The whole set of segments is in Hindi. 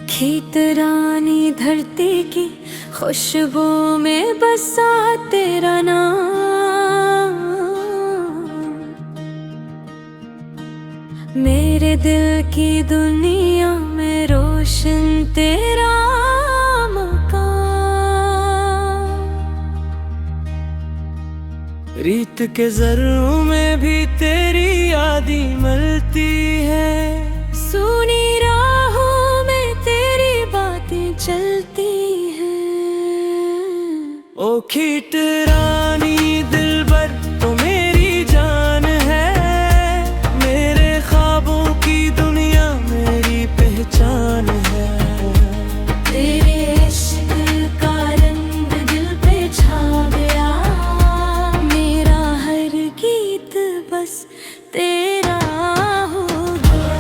खेत रानी धरती की खुशबू में बसा तेरा नाम, मेरे दिल की दुनिया में रोशन तेरा मकाम। रीत के ज़र्रों में भी तेरी यादी मलती है, सुनी राहों में तेरी बातें चलती हैं। ओ खीट रानी दिलबर तो मेरी जान है, मेरे ख्वाबों की दुनिया मेरी पहचान है। तेरे इश्क का रंग दिल पे छा गया, मेरा हर गीत बस तेरा हो गया।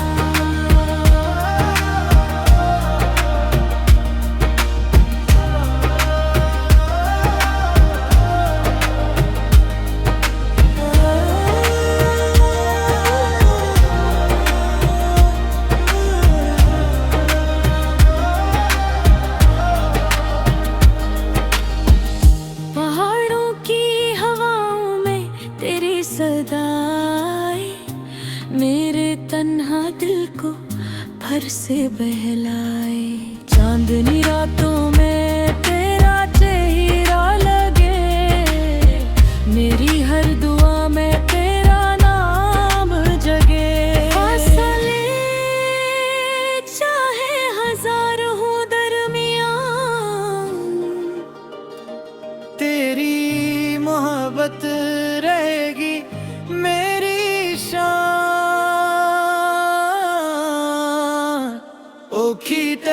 पहाड़ों की हवाओं में तेरी सदाएं मेरे तन्हा दिल को भर से बहलाए। चांदनी रातों में तेरा चेहरा लगे, मेरी हर दुआ में तेरा नाम जगे। फासले चाहे हजार हो दरमियां, तेरी मोहब्बत रहेगी मेरी शान। ओ खीट